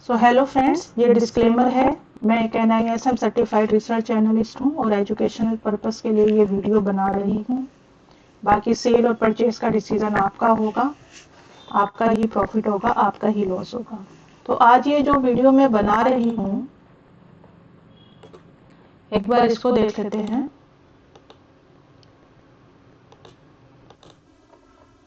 Hello friends, ये disclaimer है। मैं एक NISM सर्टिफाइड रिसर्च एनालिस्ट हूँ और एजुकेशनल पर्पस के लिए ये वीडियो बना रही हूँ। बाकी सेल और परचेज का डिसीजन आपका होगा, आपका ही प्रॉफिट होगा, आपका ही लॉस होगा। तो आज ये जो वीडियो मैं बना रही हूँ, एक बार इसको देख लेते हैं।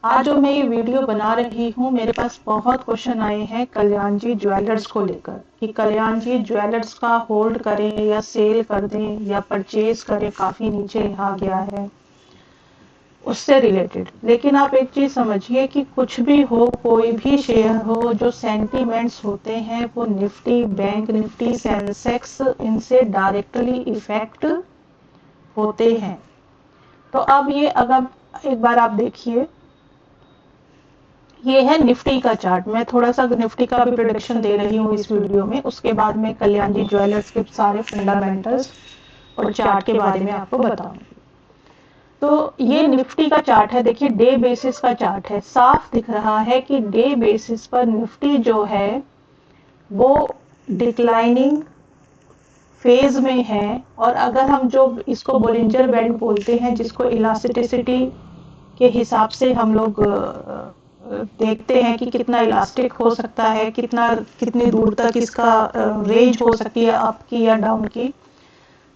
आज जो मैं ये वीडियो बना रही हूँ, मेरे पास बहुत क्वेश्चन आए हैं कल्याण जी ज्वेलर्स को लेकर कि कल्याण जी ज्वेलर्स का होल्ड करें या सेल कर दें या परचेज करें, काफी नीचे आ गया है, उससे रिलेटेड। लेकिन आप एक चीज समझिए कि कुछ भी हो, कोई भी शेयर हो, जो सेंटीमेंट्स होते हैं वो निफ्टी, बैंक निफ्टी, सेंसेक्स, इनसे डायरेक्टली इफेक्ट होते हैं। तो अब ये अगर एक बार आप देखिए, ये है निफ्टी का चार्ट। मैं थोड़ा सा निफ्टी का भी प्रोडिक्शन दे रही हूँ इस वीडियो में, उसके बाद में कल्याण जी ज्वेलर्स के सारे फंडामेंटल्स और चार्ट के बारे में आपको बताऊंगी। तो ये निफ्टी का चार्ट है, देखिए डे बेसिस का चार्ट है। साफ दिख रहा है कि डे बेसिस पर निफ्टी जो है वो डिक्लाइनिंग फेज में है। और अगर हम जो इसको बोलिंजर बैंड बोलते हैं, जिसको इलास्टिसिटी के हिसाब से हम लोग देखते हैं कि कितना इलास्टिक हो सकता है, कितनी दूर तक इसका रेंज हो सकती है, अप की या डाउन की।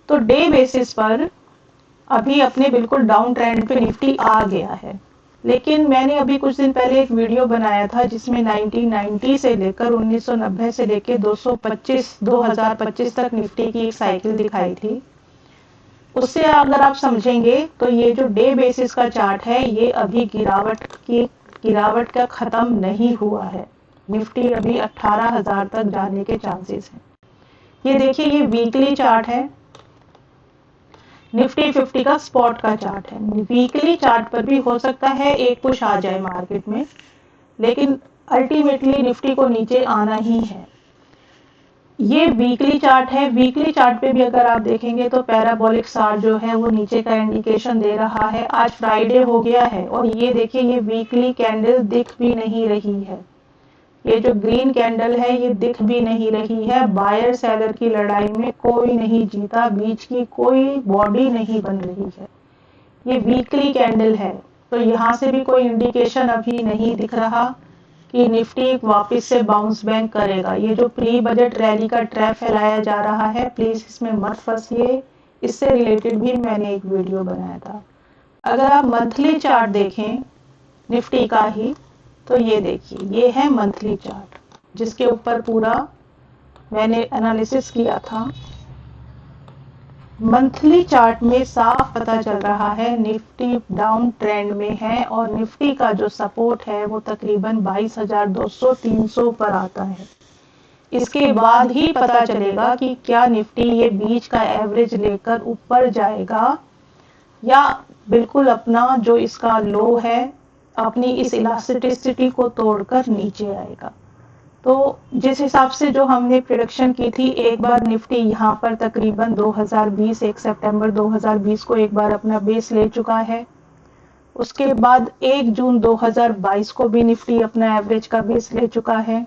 तो डे बेसिस पर अभी अपने बिल्कुल डाउन ट्रेंड पे निफ्टी आ गया है। लेकिन मैंने अभी कुछ दिन पहले एक वीडियो बनाया था जिसमें 1990 से लेकर 1990 से लेकर 2025 तक निफ्टी की एक साइकिल दिखाई थी। उससे अगर आप समझेंगे तो ये जो डे बेसिस का चार्ट है, ये अभी गिरावट का खत्म नहीं हुआ है। निफ्टी अभी 18,000 तक जाने के चांसेस हैं। ये देखिए, ये वीकली चार्ट है, निफ्टी 50 का स्पॉट का चार्ट है। वीकली चार्ट पर भी हो सकता है एक पुश आ जाए मार्केट में, लेकिन अल्टीमेटली निफ्टी को नीचे आना ही है। ये वीकली चार्ट है। वीकली चार्ट पे भी अगर आप देखेंगे तो पैराबोलिक सार जो है वो नीचे का इंडिकेशन दे रहा है। आज फ्राइडे हो गया है और ये देखिए, ये वीकली कैंडल दिख भी नहीं रही है। ये जो ग्रीन कैंडल है ये दिख भी नहीं रही है। बायर सेलर की लड़ाई में कोई नहीं जीता, बीच की कोई बॉडी नहीं बन रही है। ये वीकली कैंडल है, तो यहाँ से भी कोई इंडिकेशन अभी नहीं दिख रहा कि निफ्टी वापस से बाउंस बैक करेगा। ये जो प्री बजट रैली का ट्रैप फैलाया जा रहा है, प्लीज इसमें मत फंसिए। इससे रिलेटेड भी मैंने एक वीडियो बनाया था। अगर आप मंथली चार्ट देखें निफ्टी का ही, तो ये देखिए, ये है मंथली चार्ट जिसके ऊपर पूरा मैंने एनालिसिस किया था। मंथली चार्ट में साफ पता चल रहा है निफ्टी डाउन ट्रेंड में है और निफ्टी का जो सपोर्ट है वो तकरीबन 22,200-300 पर आता है। इसके बाद ही पता चलेगा कि क्या निफ्टी ये बीच का एवरेज लेकर ऊपर जाएगा या बिल्कुल अपना जो इसका लो है, अपनी इस इलास्टिसिटी को तोड़कर नीचे आएगा। तो जिस हिसाब से जो हमने प्रोडिक्शन की थी, एक बार निफ्टी यहाँ पर तकरीबन 2020 1 सितंबर 2020 को एक बार अपना बेस ले चुका है। उसके बाद 1 जून 2022 को भी निफ्टी अपना एवरेज का बेस ले चुका है।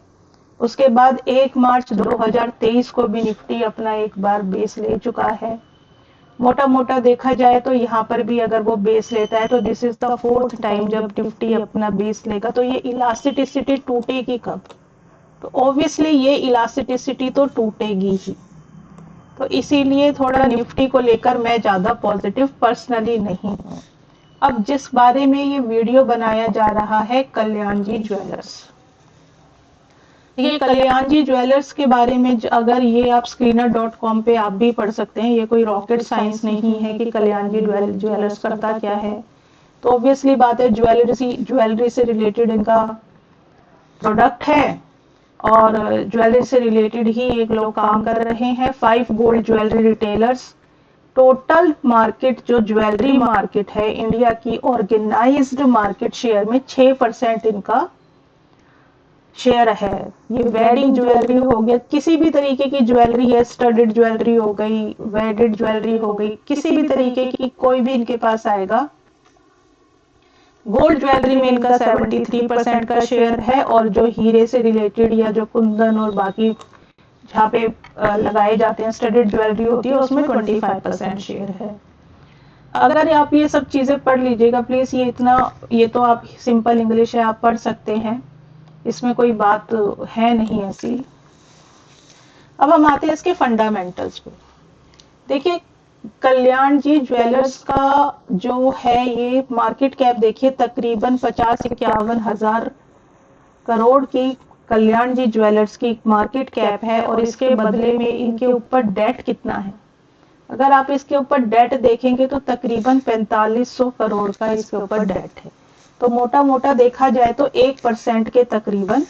उसके बाद 1 मार्च 2023 को भी निफ्टी अपना एक बार बेस ले चुका है। मोटा मोटा देखा जाए तो यहाँ पर भी अगर वो बेस लेता है तो this is the 4th time जब निफ्टी अपना बेस लेगा। तो ये इलास्टिसिटी टूटेगी कब? तो ऑब्वियसली ये इलास्टिसिटी तो टूटेगी ही। तो इसीलिए थोड़ा निफ्टी को लेकर मैं ज्यादा पॉजिटिव पर्सनली नहीं हूँ। अब जिस बारे में ये वीडियो बनाया जा रहा है, कल्याण जी ज्वेलर्स। ये कल्याण जी ज्वेलर्स के बारे में अगर ये आप screener.com पे आप भी पढ़ सकते हैं। ये कोई रॉकेट साइंस नहीं है कि कल्याण जी ज्वेलर्स करता क्या है। तो ऑब्वियसली बात है, ज्वेलरी से रिलेटेड इनका प्रोडक्ट है और ज्वेलरी से रिलेटेड ही एक लोग काम कर रहे हैं। 5 gold jewellery retailers. Total market जो ज्वेलरी मार्केट है इंडिया की, ऑर्गेनाइज्ड मार्केट शेयर में 6% इनका शेयर है। ये वेडिंग ज्वेलरी हो गया, किसी भी तरीके की ज्वेलरी है, स्टडेड ज्वेलरी हो गई, वेडेड ज्वेलरी हो गई, किसी भी तरीके की कोई भी इनके पास आएगा, गोल्ड ज्वेलरी में इनका 73% का शेयर है, और जो हीरे से रिलेटेड या जो कुंदन और बाकी जहाँ पे लगाए जाते हैं स्टडेड ज्वेलरी होती है उसमें 25% शेयर है। अगर आप ये सब चीजें पढ़ लीजिएगा प्लीज, ये तो आप सिंपल इंग्लिश है, आप पढ़ सकते हैं, इसमें कोई बात है नहीं ऐसी। अब हम आते हैं इसके फंडामेंटल्स पे। देखिए कल्याण जी ज्वेलर्स का जो है ये मार्केट कैप देखिए तकरीबन 50-51 हजार करोड़ की कल्याण जी ज्वेलर्स की मार्केट कैप है, और इसके बदले में इनके ऊपर डेट कितना है, अगर आप इसके ऊपर डेट देखेंगे तो तकरीबन 4500 करोड़ का इसके ऊपर डेट है। तो मोटा मोटा देखा जाए तो 1% के तकरीबन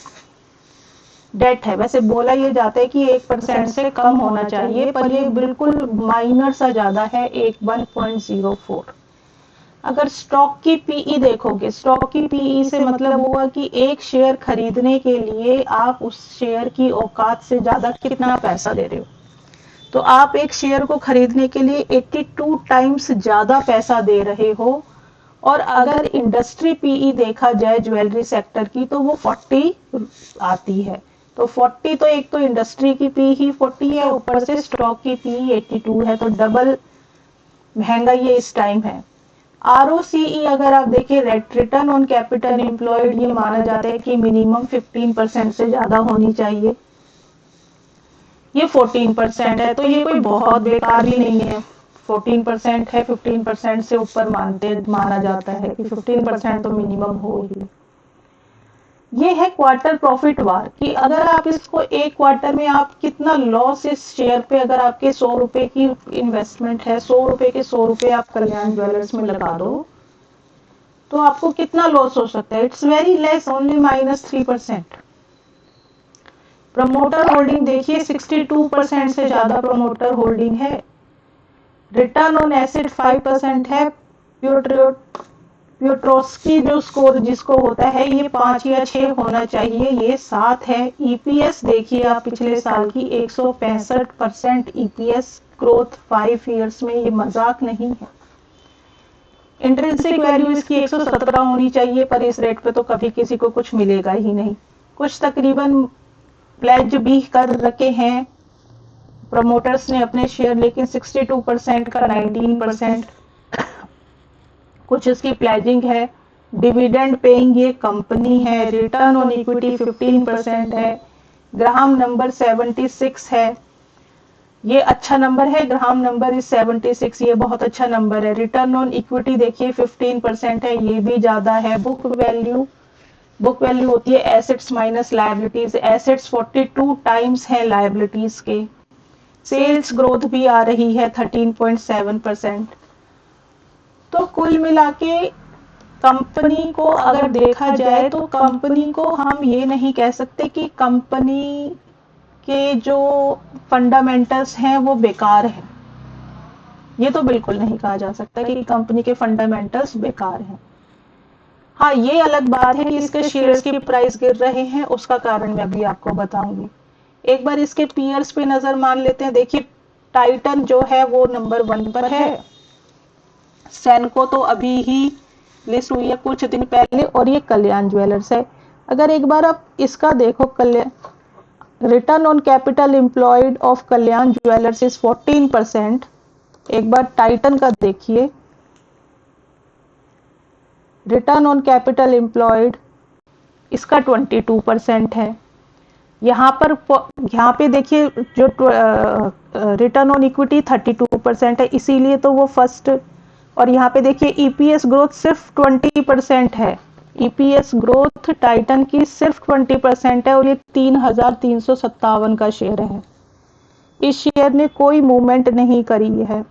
डेट है। वैसे बोला ये जाता है कि 1% से कम होना चाहिए, पर ये बिल्कुल माइनर सा ज्यादा है, 1.04। अगर स्टॉक की पीई देखोगे, स्टॉक की पीई से मतलब हुआ कि एक शेयर खरीदने के लिए आप उस शेयर की औकात से ज्यादा कितना पैसा दे रहे हो। तो आप एक शेयर को खरीदने के लिए 82 टाइम्स ज्यादा पैसा दे रहे हो, और अगर इंडस्ट्री पीई देखा जाए ज्वेलरी सेक्टर की तो वो 40 आती है। तो 40 तो एक तो इंडस्ट्री की पी ही 40 है, ऊपर से स्टॉक की पी 82 है, तो डबल महंगा ये इस टाइम है। आरओसीई अगर आप देखिए, रिटर्न ऑन कैपिटल एम्प्लॉयड, ये माना जाता है कि मिनिमम 15% से ज्यादा होनी चाहिए, ये 14% है, तो ये कोई बहुत बेकार भी नहीं है। 14% है, 15% से ऊपर माना जाता है कि 15% तो मिनिमम हो ही। ये है क्वार्टर प्रॉफिट वार, कि अगर आप इसको एक क्वार्टर में आप कितना लॉस इस शेयर पे, अगर आपके 100 रुपए की इन्वेस्टमेंट है, 100 रुपए के 100 रुपए आप कल्याण ज्वेलर्स में लगा दो, तो आपको कितना लॉस हो सकता है। It's very less, only -3%। Promoter holding देखिए 62% से ज्यादा प्रमोटर होल्डिंग है। रिटर्न ऑन एसेट 5% है। प्योट्रोस्की जो स्कोर जिसको होता है ये 5 या 6 होना चाहिए, ये 7 है। ईपीएस देखिए आप पिछले साल की 165% ईपीएस ग्रोथ 5 इयर्स में, ये मजाक नहीं है। इंट्रिंसिक वैल्यू इसकी 117 होनी चाहिए, पर इस रेट पे तो कभी किसी को कुछ मिलेगा ही नहीं। कुछ तकरीबन प्लेज भी कर रखे हैं प्रमोटर्स ने अपने शेयर, लेकिन 62% का 19%, कुछ इसकी प्लेजिंग है। डिविडेंड पेइंग ये कंपनी है। रिटर्न ऑन इक्विटी 15% है। ग्राहम नंबर 76 है, ये अच्छा नंबर है। ग्राहम नंबर इज 76, ये बहुत अच्छा नंबर है। रिटर्न ऑन इक्विटी देखिए 15% है, ये भी ज्यादा है। बुक वैल्यू होती है assets minus liabilities, assets 42 times है लायबिलिटीज के। सेल्स ग्रोथ भी आ रही है 13.7%। तो कुल मिला के कंपनी को अगर देखा जाए तो कंपनी को हम ये नहीं कह सकते कि कंपनी के जो फंडामेंटल्स हैं वो बेकार हैं, ये तो बिल्कुल नहीं कहा जा सकता कि कंपनी के फंडामेंटल्स बेकार हैं। हाँ, ये अलग बात है कि इसके शेयर्स की प्राइस गिर रहे हैं, उसका कारण मैं अभी आपको बताऊंगी। एक बार इसके पीयर्स पे नजर मान लेते हैं। देखिए टाइटन जो है वो नंबर 1 पर है, सेनको तो अभी ही लिस्ट हुई है कुछ दिन पहले, और ये कल्याण ज्वेलर्स है। अगर एक बार आप इसका देखो, Kalyan return on capital employed of Kalyan jewellers is 14%। एक बार टाइटन का देखिए, रिटर्न ऑन कैपिटल एम्प्लॉयड इसका 22% है। यहाँ पे देखिए जो रिटर्न ऑन इक्विटी 32% है, इसीलिए तो वो फर्स्ट। और यहाँ पे देखिए ईपीएस ग्रोथ सिर्फ 20% है। ईपीएस ग्रोथ टाइटन की सिर्फ 20% है, और ये 3357 का शेयर है। इस शेयर ने कोई मूवमेंट नहीं करी है।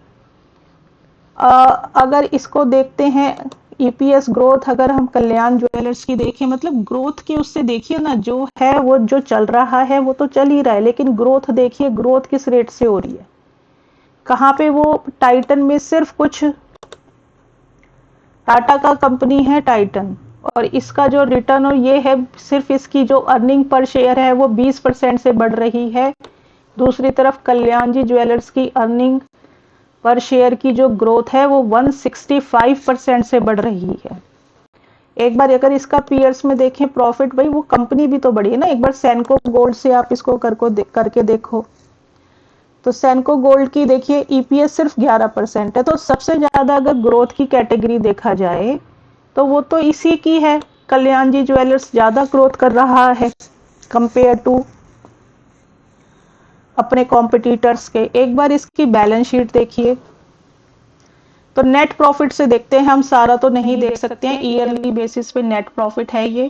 अगर इसको देखते हैं ईपीएस ग्रोथ, अगर हम कल्याण ज्वेलर्स की देखें, मतलब ग्रोथ के उससे देखिए ना, जो है वो जो चल रहा है वो तो चल ही रहा है, लेकिन ग्रोथ देखिए, ग्रोथ किस रेट से हो रही है। कहाँ पे वो टाइटन में सिर्फ कुछ टाटा का कंपनी है टाइटन, और इसका जो रिटर्न और ये है, सिर्फ इसकी जो अर्निंग पर शेयर है वो 20% से बढ़ रही है। दूसरी तरफ कल्याण जी ज्वेलर्स की अर्निंग पर शेयर की जो ग्रोथ है वो 165% से बढ़ रही है। एक बार अगर इसका पीयर्स में देखें प्रॉफिट, भाई वो कंपनी भी तो बड़ी है ना। एक बार सेनको गोल्ड से आप इसको करके देखो, तो सेनको गोल्ड की देखिए ईपीएस सिर्फ 11% है। तो सबसे ज्यादा अगर ग्रोथ की कैटेगरी देखा जाए तो वो तो इसी की है। कल्याण जी ज्वेलर्स ज्यादा ग्रोथ कर रहा है कंपेयर टू अपने कॉम्पिटिटर्स के। एक बार इसकी बैलेंस शीट देखिए, तो नेट प्रॉफिट से देखते हैं हम, सारा तो नहीं देख सकते हैं, ईयरली बेसिस पे नेट प्रॉफिट है ये।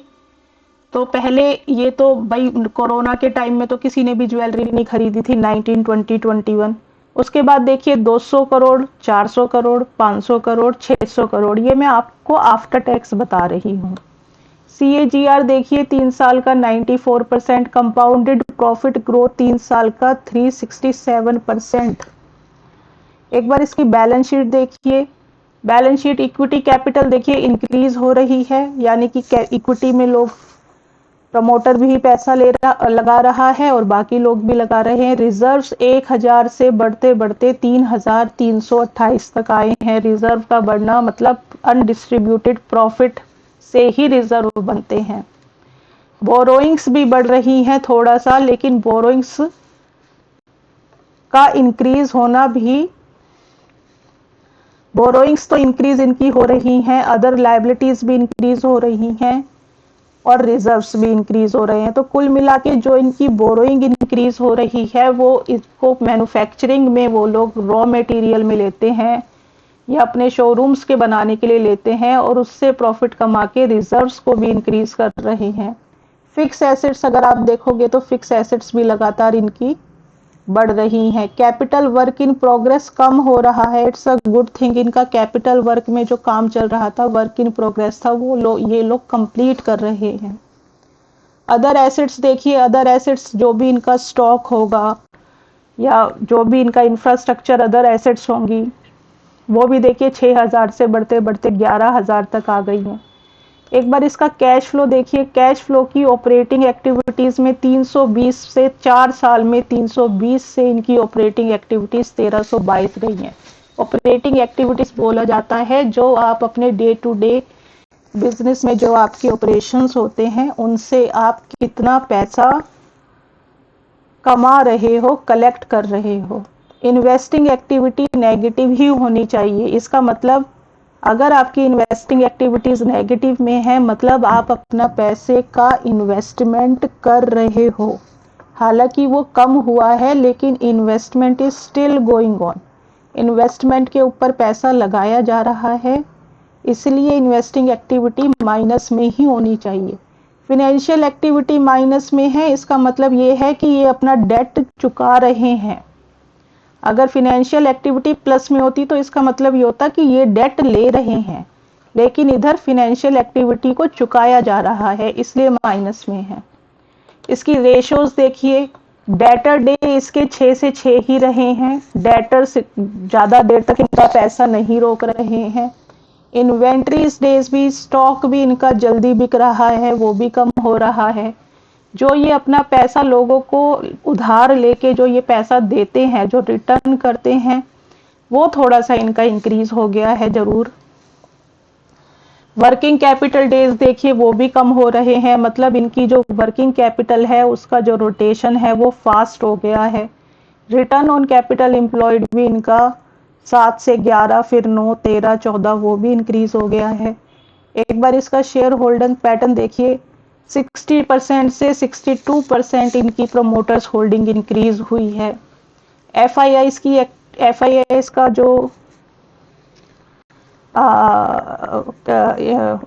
तो पहले ये तो भाई कोरोना के टाइम में तो किसी ने भी ज्वेलरी नहीं खरीदी थी, 19, 20, 21। उसके बाद देखिए 200 करोड़, 400 करोड़, 500 करोड़, 600 करोड़, ये मैं आपको आफ्टर टैक्स बता रही हूँ। CAGR देखिए 3 साल का 94%, कंपाउंडेड प्रॉफिट ग्रोथ 3 साल का 367%। एक बार इसकी बैलेंस शीट देखिए, बैलेंस शीट इक्विटी कैपिटल देखिए इंक्रीज हो रही है, यानी कि इक्विटी में लोग, प्रमोटर भी पैसा लगा रहा है और बाकी लोग भी लगा रहे हैं। रिजर्व्स 1000 से बढ़ते बढ़ते 3328 तक आए हैं। रिजर्व का बढ़ना मतलब अनडिस्ट्रीब्यूटेड प्रॉफिट से ही रिजर्व बनते हैं। बोरोइंग्स भी बढ़ रही हैं थोड़ा सा, लेकिन बोरोइंग्स का इंक्रीज होना भी, बोरोइंग्स तो इंक्रीज इनकी हो रही हैं, अदर लायबिलिटीज भी इंक्रीज हो रही हैं और रिजर्व्स भी इंक्रीज हो रहे हैं। तो कुल मिला के जो इनकी बोरोइंग इंक्रीज हो रही है वो इसको मैन्युफैक्चरिंग में वो लोग रॉ मटेरियल में लेते हैं या अपने शोरूम्स के बनाने के लिए लेते हैं और उससे प्रॉफिट कमा के रिजर्व्स को भी इंक्रीज कर रहे हैं। फिक्स एसेट्स अगर आप देखोगे तो फिक्स एसेट्स भी लगातार इनकी बढ़ रही हैं। कैपिटल वर्क इन प्रोग्रेस कम हो रहा है, इट्स अ गुड थिंग। इनका कैपिटल वर्क में जो काम चल रहा था, वर्क इन प्रोग्रेस था, वो ये लोग कंप्लीट कर रहे हैं। अदर एसेट्स देखिए, अदर एसेट्स जो भी इनका स्टॉक होगा या जो भी इनका इंफ्रास्ट्रक्चर अदर एसेट्स होंगी, वो भी देखिए 6000 से बढ़ते बढ़ते 11000 तक आ गई हैं। एक बार इसका कैश फ्लो देखिए, कैश फ्लो की ऑपरेटिंग एक्टिविटीज में 320 से 4 साल में 320 से इनकी ऑपरेटिंग एक्टिविटीज 1322 गई हैं। ऑपरेटिंग एक्टिविटीज बोला जाता है जो आप अपने डे टू डे बिजनेस में जो आपके ऑपरेशंस होते हैं उनसे आप कितना पैसा कमा रहे हो, कलेक्ट कर रहे हो। इन्वेस्टिंग एक्टिविटी नेगेटिव ही होनी चाहिए। इसका मतलब अगर आपकी इन्वेस्टिंग एक्टिविटीज नेगेटिव में है, मतलब आप अपना पैसे का इन्वेस्टमेंट कर रहे हो। हालांकि वो कम हुआ है लेकिन investment is still going on. Investment के ऊपर पैसा लगाया जा रहा है, इसलिए इन्वेस्टिंग एक्टिविटी माइनस में ही होनी चाहिए। फिनेंशियल एक्टिविटी माइनस में है, इसका मतलब ये है कि ये अपना डेट चुका रहे हैं। अगर फिनेंशियल एक्टिविटी प्लस में होती तो इसका मतलब ये होता कि ये डेट ले रहे हैं, लेकिन इधर फिनेंशियल एक्टिविटी को चुकाया जा रहा है, इसलिए माइनस में है। इसकी रेशियोज देखिए, डेटर डे इसके 6 से 6 ही रहे हैं। डेटर से ज़्यादा देर तक इनका पैसा नहीं रोक रहे हैं। इन्वेंट्रीज डेज भी, स्टॉक भी इनका जल्दी बिक रहा है, वो भी कम हो रहा है। जो ये अपना पैसा लोगों को उधार लेके जो ये पैसा देते हैं, जो रिटर्न करते हैं, वो थोड़ा सा इनका इंक्रीज हो गया है जरूर। वर्किंग कैपिटल डेज देखिए वो भी कम हो रहे हैं, मतलब इनकी जो वर्किंग कैपिटल है उसका जो रोटेशन है वो फास्ट हो गया है। रिटर्न ऑन कैपिटल एम्प्लॉयड भी इनका 7 से 11, फिर 9, 13, 14 वो भी इंक्रीज हो गया है। एक बार इसका शेयर होल्डिंग पैटर्न देखिए, 60% से 62% इनकी प्रमोटर्स होल्डिंग इंक्रीज हुई है। एफआईआईस का जो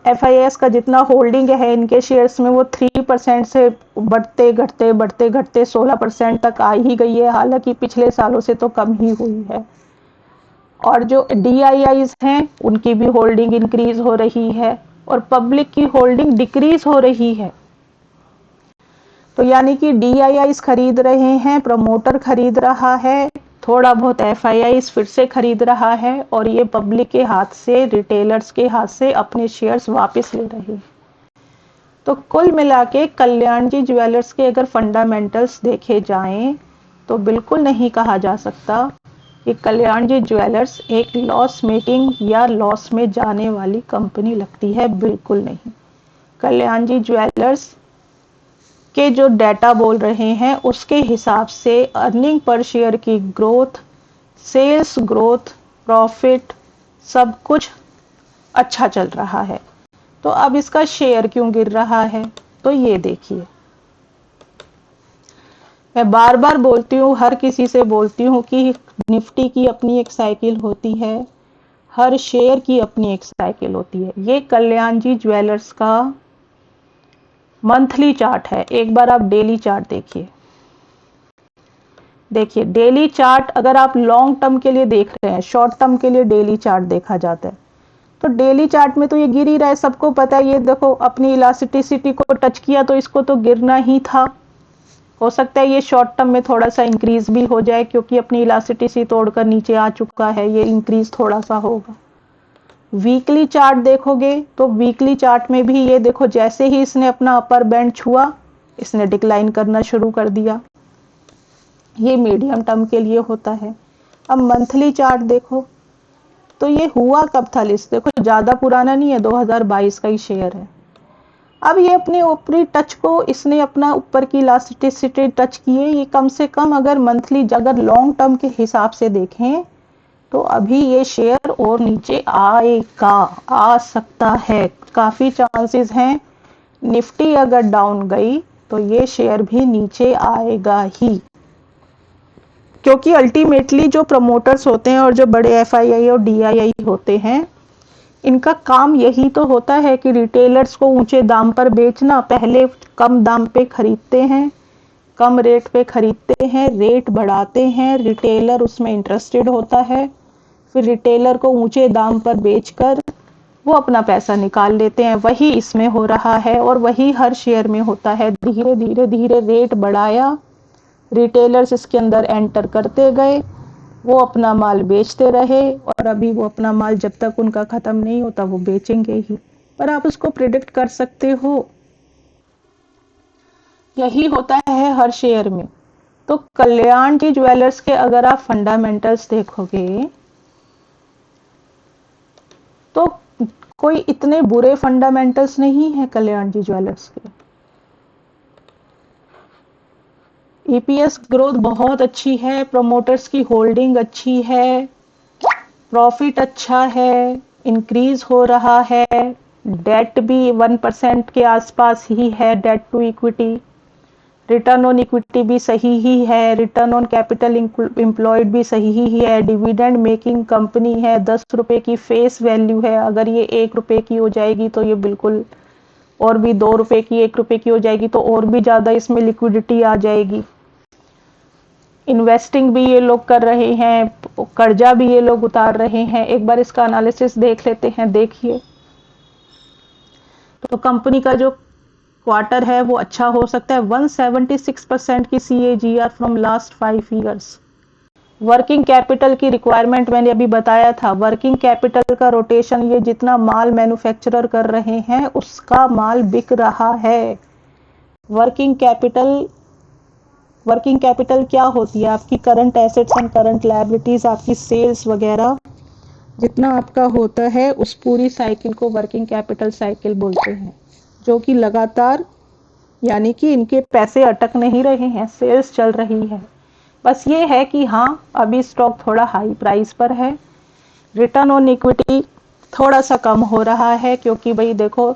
एफआईआईएस का जितना होल्डिंग है इनके शेयर्स में, वो 3% से बढ़ते घटते 16% तक आ ही गई है। हालांकि पिछले सालों से तो कम ही हुई है। और जो डीआईआईज हैं उनकी भी होल्डिंग इंक्रीज हो रही है और पब्लिक की होल्डिंग डिक्रीज हो रही है। तो यानी कि डीआईआईज खरीद रहे हैं, प्रमोटर खरीद रहा है, थोड़ा बहुत एफआईआईज फिर से खरीद रहा है और ये पब्लिक के हाथ से, रिटेलर्स के हाथ से अपने शेयर्स वापस ले रहे हैं। तो कुल मिला के कल्याण जी ज्वेलर्स के अगर फंडामेंटल्स देखे जाएं तो बिल्कुल नहीं कहा जा सकता कि कल्याण जी ज्वेलर्स एक लॉस मेकिंग या लॉस में जाने वाली कंपनी लगती है? बिल्कुल नहीं। कल्याण जी ज्वेलर्स के जो डाटा बोल रहे हैं उसके हिसाब से अर्निंग पर शेयर की ग्रोथ, सेल्स ग्रोथ, प्रॉफिट सब कुछ अच्छा चल रहा है। तो अब इसका शेयर क्यों गिर रहा है? तो ये देखिए, मैं बार बार बोलती हूँ, हर किसी से बोलती हूँ कि निफ्टी की अपनी एक साइकिल होती है, हर शेयर की अपनी एक साइकिल होती है। ये कल्याण जी ज्वेलर्स का मंथली चार्ट है। एक बार आप डेली चार्ट देखिए। देखिए डेली चार्ट, अगर आप लॉन्ग टर्म के लिए देख रहे हैं, शॉर्ट टर्म के लिए डेली चार्ट देखा जाता है, तो डेली चार्ट में तो ये गिर ही रहा है, सबको पता है। ये देखो अपनी इलास्टिसिटी को टच किया तो इसको तो गिरना ही था। हो सकता है ये शॉर्ट टर्म में थोड़ा सा इंक्रीज भी हो जाए, क्योंकि अपनी इलास्टिसिटी तोड़कर नीचे आ चुका है, ये इंक्रीज थोड़ा सा होगा। वीकली चार्ट देखोगे तो वीकली चार्ट में भी ये देखो, जैसे ही इसने अपना अपर बैंड छुआ, इसने डिक्लाइन करना शुरू कर दिया। ये मीडियम टर्म के लिए होता है। अब मंथली चार्ट देखो तो ये हुआ कब था लिस्ट, देखो ज्यादा पुराना नहीं है, 2022 का ही शेयर है। अब ये अपने ऊपरी टच को, इसने अपना ऊपर की इलास्टिसिटी टच किए, ये कम से कम अगर मंथली, अगर लॉन्ग टर्म के हिसाब से देखें तो अभी ये शेयर और नीचे आएगा, आ सकता है, काफी चांसेस हैं। निफ्टी अगर डाउन गई तो ये शेयर भी नीचे आएगा ही, क्योंकि अल्टीमेटली जो प्रमोटर्स होते हैं और जो बड़े एफआईआई और डीआईआई होते हैं, इनका काम यही तो होता है कि रिटेलर्स को ऊंचे दाम पर बेचना। पहले कम दाम पे खरीदते हैं, कम रेट पे खरीदते हैं, रेट बढ़ाते हैं, रिटेलर उसमें इंटरेस्टेड होता है, फिर रिटेलर को ऊंचे दाम पर बेचकर वो अपना पैसा निकाल लेते हैं। वही इसमें हो रहा है और वही हर शेयर में होता है। धीरे धीरे धीरे रेट बढ़ाया, रिटेलर्स इसके अंदर एंटर करते गए, वो अपना माल बेचते रहे, और अभी वो अपना माल जब तक उनका खत्म नहीं होता वो बेचेंगे ही। पर आप उसको प्रिडिक्ट कर सकते हो? यही होता है हर शेयर में। तो कल्याण जी ज्वेलर्स के अगर आप फंडामेंटल्स देखोगे तो कोई इतने बुरे फंडामेंटल्स नहीं है कल्याण जी ज्वेलर्स के। ईपीएस ग्रोथ बहुत अच्छी है, प्रोमोटर्स की होल्डिंग अच्छी है, प्रॉफिट अच्छा है, इंक्रीज हो रहा है, डेट भी 1% के आसपास ही है, debt to equity, return on equity भी सही ही है, रिटर्न ऑन कैपिटल एम्प्लॉयड भी सही ही है, डिविडेंड मेकिंग कंपनी है, 10 रुपए की फेस वैल्यू है। अगर ये 1 रुपए की हो जाएगी तो ये बिल्कुल, और भी 2 रुपए की, 1 रुपए की हो जाएगी तो और भी ज्यादा इसमें लिक्विडिटी आ जाएगी। इन्वेस्टिंग भी ये लोग कर रहे हैं, कर्जा भी ये लोग उतार रहे हैं। एक बार इसका एनालिसिस देख लेते हैं। देखिए तो कंपनी का जो क्वार्टर है वो अच्छा हो सकता है। 176% की CAGR from last 5 years. Working capital की रिक्वायरमेंट मैंने अभी बताया था, वर्किंग कैपिटल का रोटेशन, ये जितना माल मैन्युफैक्चरर कर रहे हैं उसका माल बिक रहा है। वर्किंग कैपिटल, वर्किंग कैपिटल क्या होती है? आपकी current assets and current liabilities, आपकी सेल्स वगैरह जितना आपका होता है उस पूरी साइकिल को वर्किंग कैपिटल साइकिल बोलते हैं, जो कि लगातार, यानी कि इनके पैसे अटक नहीं रहे हैं, सेल्स चल रही है। बस ये है कि हाँ अभी स्टॉक थोड़ा हाई प्राइस पर है, रिटर्न ऑन इक्विटी थोड़ा सा कम हो रहा है, क्योंकि भाई देखो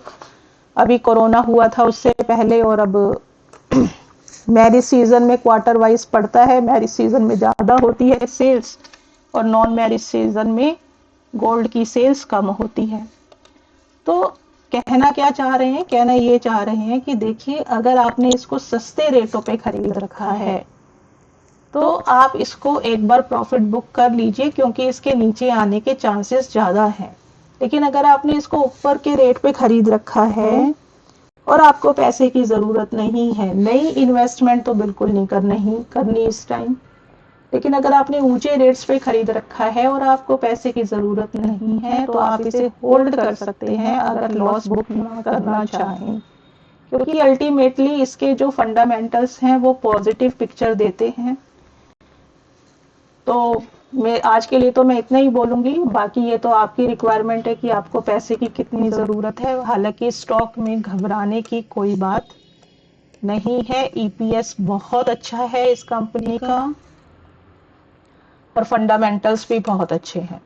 अभी कोरोना हुआ था उससे पहले, और अब मैरिज सीजन में क्वार्टर वाइज पड़ता है, मैरिज सीजन में ज्यादा होती है सेल्स, और नॉन मैरिज सीजन में गोल्ड की सेल्स कम होती है। तो कहना क्या चाह रहे हैं? कहना ये चाह रहे हैं कि देखिए अगर आपने इसको सस्ते रेटों पे खरीद रखा है तो आप इसको एक बार प्रॉफिट बुक कर लीजिए, क्योंकि इसके नीचे आने के चांसेस ज्यादा हैं। लेकिन अगर आपने इसको ऊपर के रेट पे खरीद रखा है और आपको पैसे की जरूरत नहीं है, नई इन्वेस्टमेंट तो बिल्कुल नहीं करनी इस टाइम। लेकिन अगर आपने ऊंचे रेट्स पे खरीद रखा है और आपको पैसे की जरूरत नहीं है तो आप इसे होल्ड कर सकते हैं अगर लॉस बुक ना करना चाहें, क्योंकि अल्टीमेटली इसके जो फंडामेंटल्स हैं वो पॉजिटिव पिक्चर देते हैं। तो मैं आज के लिए तो मैं इतना ही बोलूंगी, बाकी ये तो आपकी रिक्वायरमेंट है कि आपको पैसे की कितनी ज़रूरत है। हालांकि स्टॉक में घबराने की कोई बात नहीं है, ईपीएस बहुत अच्छा है इस कंपनी का और फंडामेंटल्स भी बहुत अच्छे हैं।